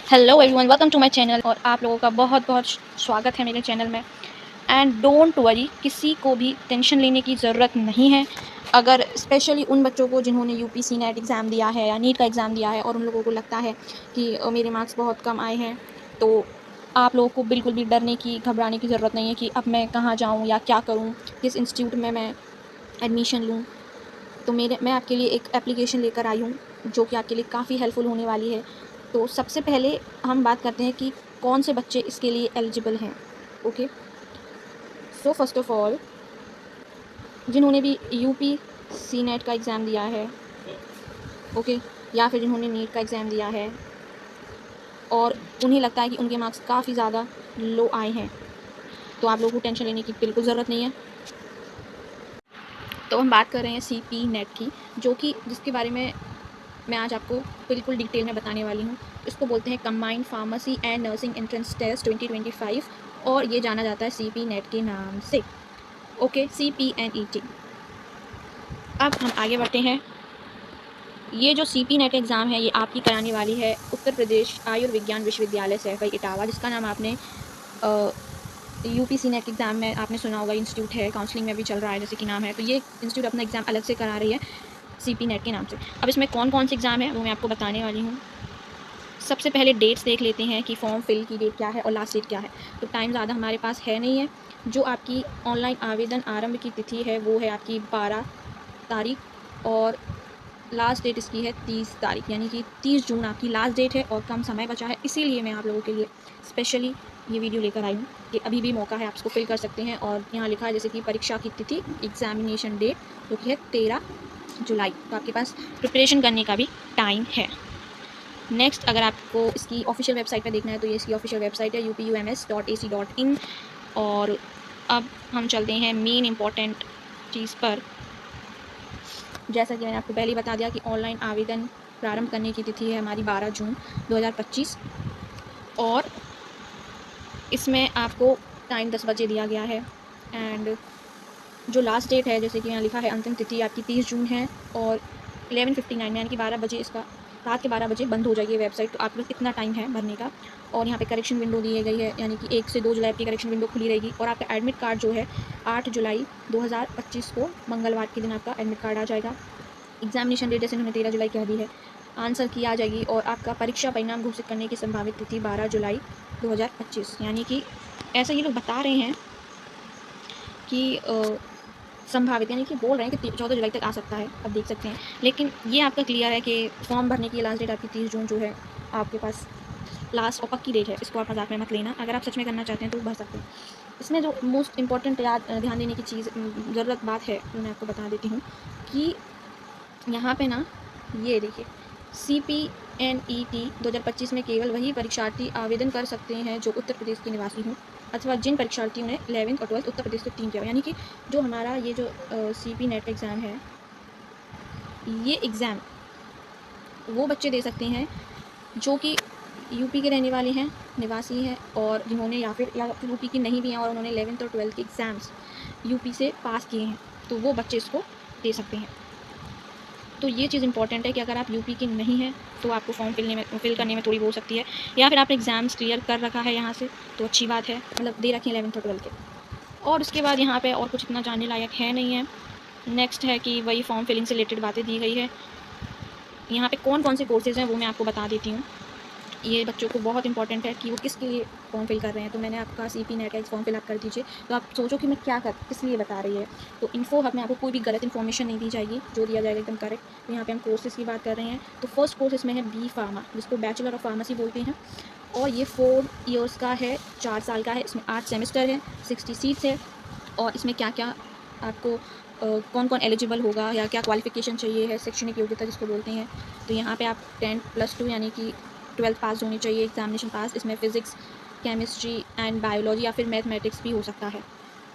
Hello everyone, welcome to my channel. और आप लोगों का बहुत बहुत स्वागत है मेरे चैनल में। एंड डोंट वरी, किसी को भी टेंशन लेने की ज़रूरत नहीं है। अगर स्पेशली उन बच्चों को जिन्होंने यूपीसी नेट एग्ज़ाम दिया है या नीट का एग्ज़ाम दिया है और उन लोगों को लगता है कि मेरे मार्क्स बहुत कम आए हैं, तो आप लोगों को बिल्कुल भी डरने की, घबराने की ज़रूरत नहीं है कि अब मैं कहाँ जाऊँ या क्या करूँ, किस इंस्टीट्यूट में मैं एडमिशन लूँ। तो मैं आपके लिए एक एप्लीकेशन लेकर आई हूँ जो कि आपके लिए काफ़ी हेल्पफुल होने वाली है। तो सबसे पहले हम बात करते हैं कि कौन से बच्चे इसके लिए एलिजिबल हैं। Okay, so first of all, जिन्होंने भी यूपी सी नेट का एग्ज़ाम दिया है, ओके, या फिर जिन्होंने नीट का एग्ज़ाम दिया है और उन्हें लगता है कि उनके मार्क्स काफ़ी ज़्यादा लो आए हैं, तो आप लोगों को टेंशन लेने की बिल्कुल ज़रूरत नहीं है। तो हम बात कर रहे हैं सीपी नेट की, जो कि जिसके बारे में मैं आज आपको बिल्कुल डिटेल में बताने वाली हूँ। इसको बोलते हैं combined pharmacy and nursing entrance test 2025 और ये जाना जाता है सीपी नेट के नाम से। Okay, CPNET। अब हम आगे बढ़ते हैं। ये जो सीपी नेट एग्ज़ाम है, ये आपकी कराने वाली है उत्तर प्रदेश आयुर्विज्ञान विश्वविद्यालय सैफई इटावा, जिसका नाम आपने यूपी सी नेट एग्ज़ाम में आपने सुना होगा। इंस्टीट्यूट है, काउंसलिंग में भी चल रहा है जैसे कि नाम है। तो ये इंस्टीट्यूट अपना एग्ज़ाम अलग से करा रही है सीपी नेट के नाम से। अब इसमें कौन कौन से एग्ज़ाम है वो मैं आपको बताने वाली हूँ। सबसे पहले डेट्स देख लेते हैं कि फॉर्म फिल की डेट क्या है और लास्ट डेट क्या है। तो टाइम ज़्यादा हमारे पास है नहीं है। जो आपकी ऑनलाइन आवेदन आरंभ की तिथि है वो है आपकी 12 तारीख और लास्ट डेट इसकी है 30 तारीख, यानी कि 30 जून आपकी लास्ट डेट है और कम समय बचा है। इसीलिए मैं आप लोगों के लिए स्पेशली ये वीडियो लेकर आई हूँ कि अभी भी मौका है, आप इसको फिल कर सकते हैं। और यहाँ लिखा है जैसे कि परीक्षा की तिथि, एग्जामिनेशन डेट, जो कि है 13 जुलाई। तो आपके पास प्रिपरेशन करने का भी टाइम है। नेक्स्ट, अगर आपको इसकी ऑफिशियल वेबसाइट पर देखना है तो ये इसकी ऑफिशियल वेबसाइट है upums.ac.in। और अब हम चलते हैं मेन इम्पॉर्टेंट चीज़ पर। जैसा कि मैंने आपको पहले ही बता दिया कि ऑनलाइन आवेदन प्रारंभ करने की तिथि है हमारी 12 जून 2025 और इसमें आपको टाइम 10 बजे दिया गया है। एंड जो लास्ट डेट है, जैसे कि यहाँ लिखा है, अंतिम तिथि आपकी 30 जून है और 11:59 यानी कि 12 बजे इसका रात के 12 बजे बंद हो जाएगी ये वेबसाइट। तो आपके पास इतना टाइम है भरने का। और यहाँ पे करेक्शन विंडो दी गई है, यानी कि 1 से 2 जुलाई की करेक्शन विंडो खुली रहेगी। और आपका एडमिट कार्ड जो है 8 जुलाई 2025 को मंगलवार के दिन आपका एडमिट कार्ड आ जाएगा। एग्जामिनेशन डेट जैसे उन्होंने 13 जुलाई कह दी है, आंसर की आ जाएगी। और आपका परीक्षा परिणाम घोषित करने की संभावित तिथि 12 जुलाई 2025, यानी कि ऐसा ये लोग बता रहे हैं कि संभावित, यानी कि बोल रहे हैं कि 14 जुलाई तक आ सकता है। अब देख सकते हैं, लेकिन ये आपका क्लियर है कि फॉर्म भरने की लास्ट डेट आपकी 30 जून जो है आपके पास लास्ट और पक्की डेट है। इसको आप मजाक में मत लेना, अगर आप सच में करना चाहते हैं तो भर सकते हैं। इसमें जो मोस्ट इंपॉर्टेंट ध्यान देने की चीज़, ज़रूरत बात है, वो मैं आपको बता देती हूँ कि यहाँ पे ना, ये देखिए, CPNET 2025 में केवल वही परीक्षार्थी आवेदन कर सकते हैं जो उत्तर प्रदेश के निवासी हों अथवा जिन परीक्षार्थियों ने 11th और 12th उत्तर प्रदेश से 3 किया हो। यानी कि जो हमारा ये जो CP नेट एग्ज़ाम है, ये एग्ज़ाम वो बच्चे दे सकते हैं जो कि यूपी के रहने वाले हैं, निवासी हैं, और जिन्होंने या फिर यूपी की नहीं भी हैं और उन्होंने 11th और 12th के एग्ज़ाम्स यूपी से पास किए हैं, तो वो बच्चे इसको दे सकते हैं। तो ये चीज़ इंपॉर्टेंट है कि अगर आप यूपी की नहीं हैं तो आपको फॉर्म फिल करने में थोड़ी वो हो सकती है, या फिर आपने एग्ज़ाम्स क्लियर कर रखा है यहाँ से तो अच्छी बात है, मतलब दे रखे 11th और 12th के। और उसके बाद यहाँ पे और कुछ इतना जानने लायक है नहीं है। नेक्स्ट है कि वही फॉर्म फिलिंग से रिलेटेड बातें दी गई है। यहाँ पे कौन कौन से कोर्सेज़ हैं वो मैं आपको बता देती हूँ। ये बच्चों को बहुत इंपॉर्टेंट है कि वो किसके लिए फॉर्म फिल कर रहे हैं। तो मैंने आपका CP नेट का फॉर्म फिलअप कर दीजिए। तो आप सोचो कि मैं क्या कर किस लिए बता रही है। तो इन्फो हब में आपको कोई भी गलत इन्फॉर्मेशन नहीं दी जाएगी, जो दिया जाएगा एकदम करेक्ट। तो यहाँ पे हम कोर्सेज़ की बात कर रहे हैं। तो फर्स्ट कोर्स इसमें है B फार्मा, जिसको बैचलर ऑफ फार्मेसी बोलते हैं, और ये 4 ईयर्स का है, 4 साल का है। इसमें 8 सेमेस्टर है, 60 सीट्स है। और इसमें क्या क्या आपको कौन कौन एलिजिबल होगा या क्या क्वालिफिकेशन चाहिए है, शैक्षणिक योग्यता जिसको बोलते हैं। तो यहाँ पे आप 10+2 यानी कि 12th पास होनी चाहिए, एग्जामिनेशन पास। इसमें फ़िज़िक्स, केमिस्ट्री एंड बायोलॉजी या फिर मैथमेटिक्स भी हो सकता है,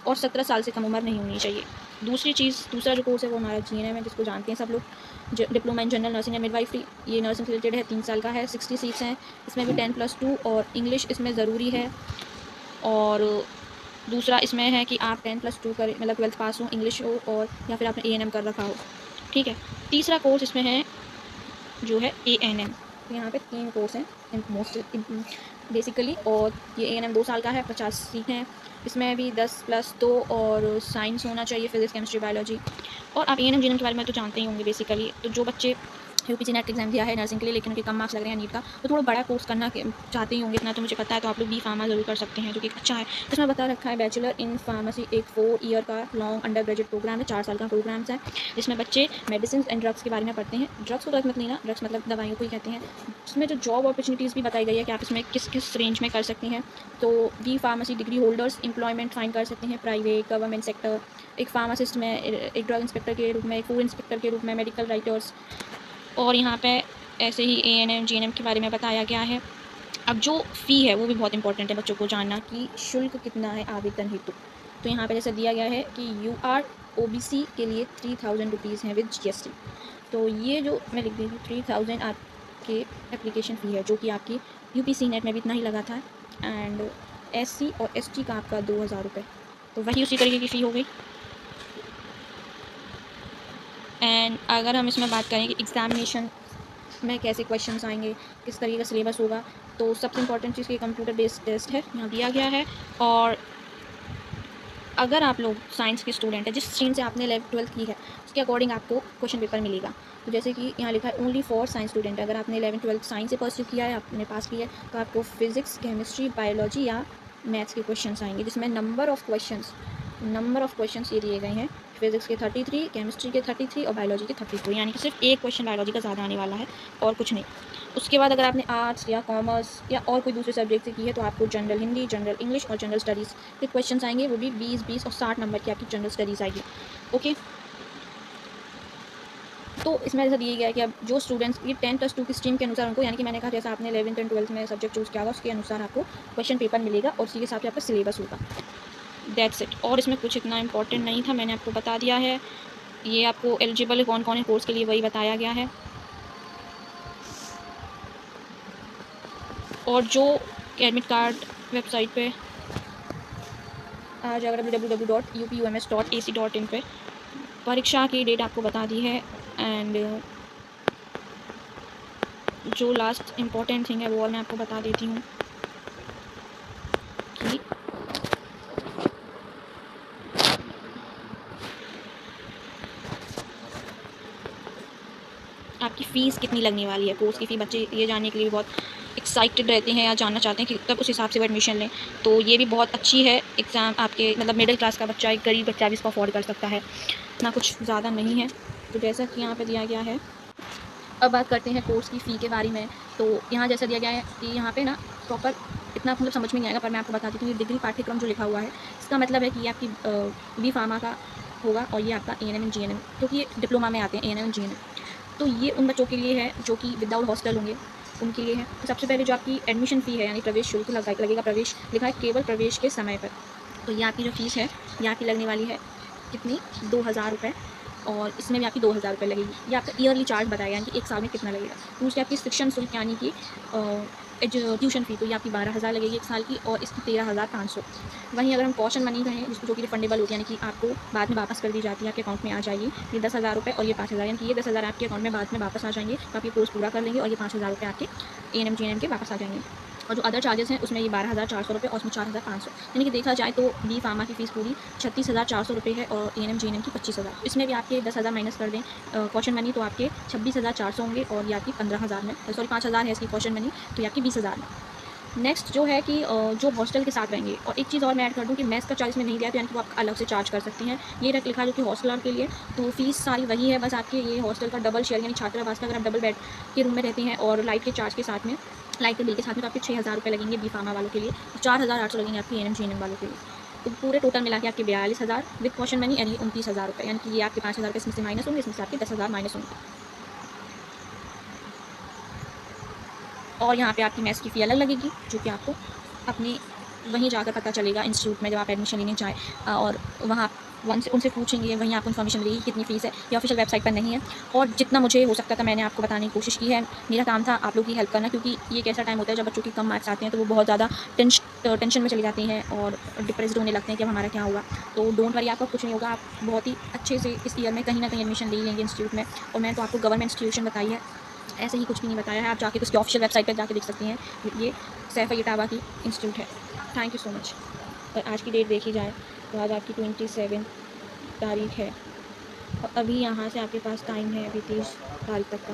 और 17 साल से कम उम्र नहीं होनी चाहिए। दूसरा जो कोर्स है वो हमारा GNM है, जिसको जानते हैं सब लोग, diploma in general nursing and midwifery. ये नर्सिंग से रिलेटेड है, 3 साल का है, 60 सीट्स हैं। इसमें भी 10+2 और इंग्लिश इसमें ज़रूरी है। और दूसरा इसमें है कि आप 10+2 करें, मतलब 12th पास हो, इंग्लिश हो, और या फिर आपने ANM कर रखा हो। ठीक है। तीसरा कोर्स इसमें है जो है ANM। तो यहाँ पे 3 कोर्स हैं मोस्ट बेसिकली, और ये A&M 2 साल का है, 50 सीटें हैं। इसमें भी 10+2 और साइंस होना चाहिए, फिजिक्स, केमिस्ट्री, बायोलॉजी। और आप A&M GNM के बारे में तो जानते ही होंगे बेसिकली। तो जो बच्चे यूपीसी नेट एग्जाम दिया है नर्सिंग के लिए, लेकिन उनके कम मार्क्स लग रहे हैं नीट का, तो थोड़ा बड़ा कोर्स करना चाहते ही होंगे, इतना तो मुझे पता है। तो आप लोग बी फार्मा जरूर कर सकते हैं, जो कि अच्छा है। इसमें बता रखा है बैचलर इन फार्मेसी एक 4 ईयर का लॉन्ग अंडर ग्रेजुएट प्रोग्राम है, 4 साल का प्रोग्राम्स है, जिसमें बच्चे मेडिसिन एंड ड्रग्स के बारे में पढ़ते हैं। ड्रग्स को तो मत लेना, ड्रग्स मतलब दवाइयों को ही कहते हैं। इसमें जो जॉब अपॉर्चुनिटीज़ भी बताई गई है कि आप इसमें किस किस रेंज में कर सकते हैं। तो B pharmacy degree holders employment find कर सकते हैं प्राइवेट गवर्नमेंट सेक्टर, एक फार्मासिस्ट में, एक ड्रग इंस्पेक्टर के रूप में, एक फूड इंस्पेक्टर के रूप में, मेडिकल राइटर्स। और यहाँ पे ऐसे ही A&M GNM के बारे में बताया गया है। अब जो फ़ी है वो भी बहुत इंपॉर्टेंट है बच्चों को जानना कि शुल्क कितना है आवेदन हेतु। तो यहाँ पे जैसे दिया गया है कि UR OBC के लिए 3000 रुपीज़ हैं विद GST। तो ये जो मैं लिख दी थी 3000 आपके एप्लीकेशन फ़ी है, जो कि आपकी UPC नेट में भी इतना ही लगा था। एंड SC और ST का आपका 2000 रुपये, तो वही उसी तरीके की फ़ी हो गई। एंड अगर हम इसमें बात करें कि एग्ज़ामिनेशन में कैसे क्वेश्चंस आएंगे, किस तरीके का सिलेबस होगा, तो सबसे इंपॉर्टेंट चीज़ की कंप्यूटर बेस्ड टेस्ट है, यहाँ दिया गया है। और अगर आप लोग साइंस के स्टूडेंट हैं, जिस स्ट्रीम से आपने 11th-12th की है, उसके अकॉर्डिंग आपको क्वेश्चन पेपर मिलेगा। तो जैसे कि यहाँ लिखा है ओनली फॉर साइंस स्टूडेंट। अगर आपने 11th-12th साइंस से परस्यू किया है, आपने पास किया है, तो आपको फिजिक्स, केमिस्ट्री, बायोलॉजी या मैथ्स के क्वेश्चन आएंगे, जिसमें नंबर ऑफ़ क्वेश्चन ये दिए गए हैं। फिजिक्स के 33, केमिस्ट्री के 33 और बायोलॉजी के 34, यानी कि सिर्फ एक क्वेश्चन बायोलॉजी का ज़्यादा आने वाला है और कुछ नहीं। उसके बाद अगर आपने आर्ट्स या कॉमर्स या और कोई दूसरे सब्जेक्ट से की है, तो आपको जनरल हिंदी, जनरल इंग्लिश और जनरल स्टडीज़ के क्वेश्चन आएंगे, वो भी 20-20 और 60 नंबर की आपकी जनरल स्टडीज़ आएगी। ओके, तो इसमें ऐसा दिया गया है कि अब जो स्टूडेंट्स ये 10+2 की स्ट्रीम के अनुसार उनको, यानी कि मैंने कहा जैसा आपने 11th एंड 12th में सब्जेक्ट चूज़ किया होगा, उसके अनुसार आपको क्वेश्चन पेपर मिलेगा और उसी के हिसाब से आपका सिलेबस होगा। That's it. और इसमें कुछ इतना इंपॉर्टेंट नहीं था, मैंने आपको बता दिया है। ये आपको एलिजिबल कौन कौन है कोर्स के लिए, वही बताया गया है। और जो एडमिट कार्ड वेबसाइट पे आ जाएगा www.upums.ac.in पे, परीक्षा की डेट आपको बता दी है। एंड जो लास्ट इम्पॉर्टेंट थिंग है वो और मैं आपको बता देती हूँ कि आपकी फ़ीस कितनी लगने वाली है। कोर्स की फ़ी बच्चे ये जानने के लिए भी बहुत एक्साइटेड रहते हैं या जानना चाहते हैं कि तब उस हिसाब से वो एडमिशन लें। तो ये भी बहुत अच्छी है एग्ज़ाम, आपके मतलब मिडिल क्लास का बच्चा, एक गरीब बच्चा भी इसको अफोर्ड कर सकता है, इतना कुछ ज़्यादा नहीं है। तो जैसा कि यहाँ पे दिया गया है, अब बात करते हैं कोर्स की फ़ी के बारे में। तो यहाँ जैसा दिया गया है कि यहाँ पे ना प्रॉपर इतना मतलब समझ में नहीं आएगा, पर मैं आपको बता देती हूँ। ये डिग्री पाठ्यक्रम जो लिखा हुआ है, इसका मतलब है कि ये आपकी बी फार्मा का होगा और ये आपका A&M GNM, क्योंकि ये डिप्लोमा में आते हैं A&M GNM। तो ये उन बच्चों के लिए है जो कि विदाउट हॉस्टल होंगे, उनके लिए है। तो सबसे पहले जो आपकी एडमिशन फ़ी है, यानी प्रवेश शुल्क लगेगा, प्रवेश लिखा है केवल प्रवेश के समय पर। तो ये आपकी जो फ़ीस है, ये आपकी लगने वाली है कितनी, 2000 रुपये। और इसमें भी आपकी 2000 रुपये लगेगी। ये आपका ईयरली चार्ज बताया, यानी कि एक साल में कितना लगेगा। दूसरी आपकी शिक्षण शुल्क, यानी कि ट्यूशन फ़ी, तो ये आपकी 12000 लगेगी एक साल की, और इसकी 13500। वहीं अगर हम कॉशन मनी कहें, जिसको जो कि रिफंडेबल होती है, यानी कि आपको बाद में वापस कर दी जाती है, आपके अकाउंट में आ जाएगी, ये 10,000 रुपये और ये 5000, यानी कि ये 10,000 आपके अकाउंट में बाद में वापस आ जाएंगे। तो आप ये कोर्स पूरा कर लेंगे और ये 5000 रुपये आपके A&M GNM के वापस आ जाएंगे। और जो अदर चार्जेस हैं उसमें ये 12,400 रुपये और उसमें 4,500, यानी कि देखा जाए तो बी फार्मा की फ़ीस पूरी 36,400 रुपये है और A&M GNM की 25,000। इसमें भी आपके 10,000 माइनस कर दें कॉशन मनी, तो आपके 26,400 होंगे और ये आपकी 15,000 में, सॉरी 5,000 है इसकी कॉशन मनी, तो ये आपकी 20,000 में। नेक्स्ट जो है कि जो हॉस्टल के साथ रहेंगे, और एक चीज़ और मैं ऐड कर दूँ कि मेस का चार्ज में नहीं दिया, तो यानी कि वो आप अलग से चार्ज कर सकते हैं। ये लिखा है जो कि हॉस्टलर के लिए, तो फीस सारी वही है, बस आपके ये हॉस्टल का डबल शेयर, यानी छात्रावास का अगर आप डबल बेड के रूम में रहते हैं और लाइट के चार्ज के साथ में, लाइट के बिल के साथ में, तो आपके 6,000 रुपये लगेंगे बी फार्मा वालों के लिए, 4,800 लगेंगे आपके A&M GNM वालों के लिए। तो पूरे टोटल मिला के आपके 42,000 विद कॉशन मनी, यानी 29,000 रुपये, यानी कि ये आपके 5,000 रुपये इसमें से माइनस होंगे, इसमें से आपके 10,000 माइनस होंगे। और यहाँ पे आपकी मेस की फ़ी अलग लगेगी, जो कि आपको अपनी वहीं जाकर पता चलेगा इंस्टीट्यूट में, जब आप एडमिशन लेने जाएँ और वहाँ उनसे पूछेंगे, वहीं आपको इन्फॉर्मेशन मिलेगी कितनी फ़ीस है। ये ऑफिशियल वेबसाइट पर नहीं है। और जितना मुझे हो सकता था मैंने आपको बताने की कोशिश की है। मेरा काम था आप लोग की हेल्प करना, क्योंकि ये एक ऐसा टाइम होता है जब बच्चों की कम मार्क्स आते हैं, तो वो बहुत ज़्यादा टेंशन में चले जाते हैं और डिप्रेस्ड होने लगते हैं कि अब हमारा क्या होगा। तो डोंट वरी, आपका कुछ नहीं होगा। आप बहुत ही अच्छे से इस ईयर में कहीं ना कहीं एडमिशन ले लेंगे इंस्टीट्यूट में। और मैंने तो आपको गवर्नमेंट इंस्टीट्यूशन बताई है, ऐसे ही कुछ भी नहीं बताया है, आप जाके उसकी ऑफिशियल वेबसाइट पर जाके देख सकती हैं। ये सैफ़ अली टाबा की इंस्टीट्यूट है। Thank you so much. और आज की डेट देखी जाए तो आज आपकी 27 तारीख है और अभी यहाँ से आपके पास टाइम है अभी 30 तारीख तक का,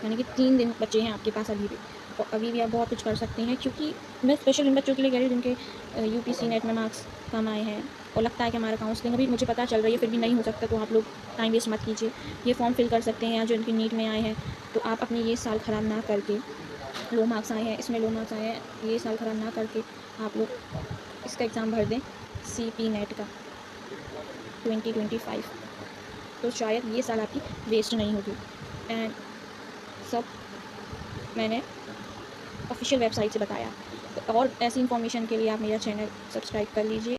यानी कि 3 दिन बचे हैं आपके पास अभी भी। और अभी भी आप बहुत कुछ कर सकती हैं, क्योंकि मैं स्पेशल उन बच्चों के लिए कह रही हूँ जिनके यूपीसी नेट में मार्क्स कम आए हैं और लगता है कि हमारा काउंसलिंग अभी मुझे पता चल रही है फिर भी नहीं हो सकता, तो आप लोग टाइम वेस्ट मत कीजिए। ये फॉर्म फिल कर सकते हैं या जो इनके नीट में आए हैं, तो आप अपने ये साल ख़राब ना करके, लो मार्क्स आए हैं, इसमें लो मार्क्स आए हैं, ये साल ख़राब ना करके आप लोग इसका एग्ज़ाम भर दें, सीपी नेट का 2025। तो शायद ये साल आपकी वेस्ट नहीं होगी। एंड सब मैंने ऑफिशियल वेबसाइट से बताया। तो और ऐसी इन्फॉर्मेशन के लिए आप मेरा चैनल सब्सक्राइब कर लीजिए।